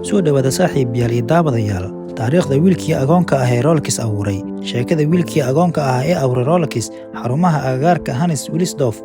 soo dhawaada saaxiibayaal iyo daawadayaal taariikhda wiilkii agoonka ah ee Rolex abuuray sheekada wiilkii agoonka ah ee abuuray Rolex xarumaha agagaarka Hannes Wilsdorf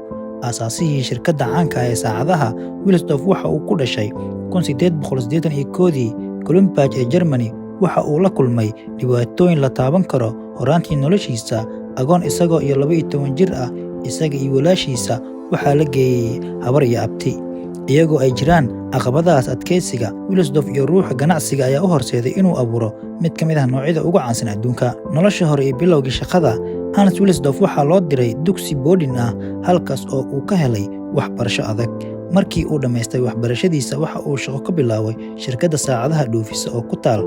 asaasihii shirkadda caanka ah ee saacadaha Wilsdorf waxa uu ku dhashay 1881 Columbus ee Germany waxa uu la kulmay dhibaatooyin la taaban karo horaantii noloshiisa agoon isagoo iyo 12 jir ah isaga iyo walaashiisa waxaa la geeyay habar iyo abti iyagoo ay jiraan caqabadahaas adkeysiga Wilsdorf iyo ruuxa ganacsiga ayaa u horseeday inuu abuuro mid ka mid ah noocyada ugu caansan adduunka nolosha hore ee bilowgii shaqada Hannes Wilsdorf waxaa loo diray dugsi boarding ah halkaas oo uu ka helay waxbarasho adag markii uu dhammaystay waxbarashadiisa waxa uu shaqo ka bilaabay shirkadda saacadaha dhoofisa oo ku taal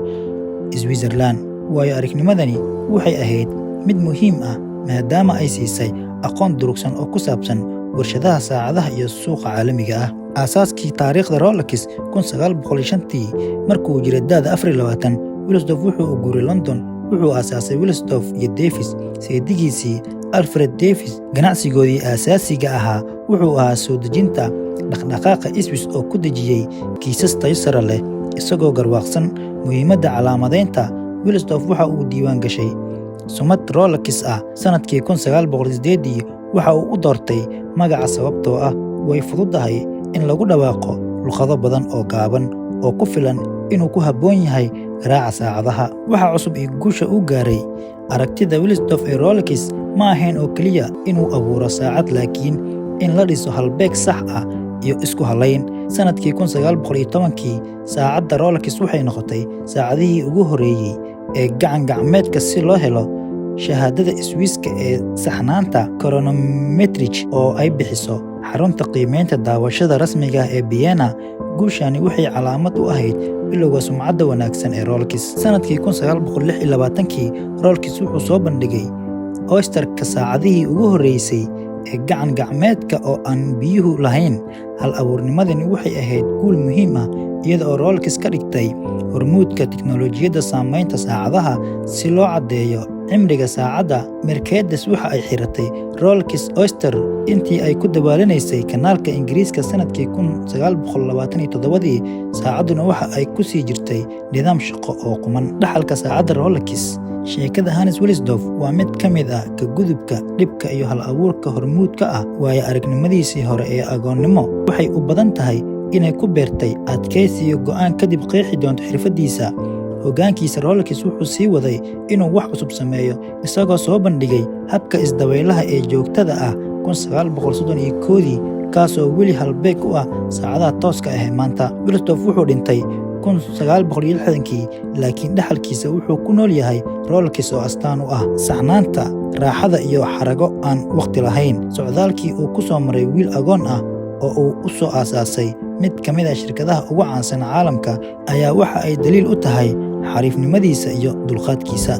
Switzerland waayo aragnimadani waxay ahayd mid muhiim ah maadaama ay siisay aqoon durugsan oo ku saabsan warshadaha saacadaha iyo suuqa caalamiga ah aasaaskii taariikhda Rolex 1905 markuu jiray da'da 24 Wilsdorf wuxuu u guuray London wuxuu aasaasay Wilsdorf iyo Davis saydigiisii Alfred Davis ganacsigoodii aasaasiga ahaa wuxuu ahaa soo dejinta dhaqdhaqaaqa Swiss oo ku dejiyay kiisas tayo sare leh isagoo garwaaqsan muhiimadda calaamadeynta Wilsdorf waxa uu diiwaan gashay sumad Rolex ah sanadkii 1908 waxa uu u doortay magaca sababtoo ah way fududahay in lagu dhawaaqo luqado badan oo gaaban oo ku filan inuu ku habboon yahay garaaca saacadaha waxa cusub ee guusha u gaaray aragtida Wilsdorf ee Rolex ma ahayn oo kaliya inuu abuuro saacad laakiin in la dhiso halbeeg sax ah iyo isku halayn sanadkii 1910 saacadda Rolex waxay noqotay saacadihii ugu horeeyay ee gacan gacmeedka si loo helo shahaadada Swisska ee saxnaanta chronometric oo ay bixiso xarunta qiimeynta daawashada rasmiga ah ee Vienna guushani waxay calaamad u ahayd bilowga sumcadda wanaagsan ee Rolex sanadkii 1926 Rolex wuxuu soo bandhigay oysterka saacadihii ugu horeysay ee gacan gacmeedka oo aan biyuhu lahayn hal abuurnimadani waxay ahayd guul muhiim ah iyada oo Rolex ka dhigtay hormuudka tiknoolajiyadda saamaynta saacadaha si loo caddeeyo cimriga saacadda Mercedes waxa ay xiratay Rolex Oyster intii ay ku dabalanaysay kanaalka Ingiriiska sanadkii 1927 saacaduna waxa ay ku sii jirtay nidaam shaqo oo quman dhaxalka saacadda Rolex sheekada Hannes Wilsdorf waa mid ka mid ah ka gudubka dhibka iyo hal abuurka hormuudka ah waayo aragnimadiisii hore ee agoonnimo waxay u badan tahay inay ku beertay adkeysi iyo go'aan kadib qeexi doonto xirfadiisa hoggaankiisa Rolex wuxuu sii waday inuu wax cusub sameeyo isagoo soo bandhigay habka isdaweylaha ee joogtada ah 1931 kaasoo weli halbeeg u ah saacadaha tooska ah maanta Wilsdorf wuxuu dhintay 1960 laakiin dhaxalkiisa wuxuu ku nool yahay Rolex oo astaan u ah saxnaanta raaxada iyo xarago aan waqti lahayn socdaalkii uu ku soo maray wiil agoon ah oo uu u soo aasaasay mid ka mid ah shirkadaha ugu caansan caalamka ayaa waxa ay daliil u tahay xariifnimadiisa iyo dulqaadkiisa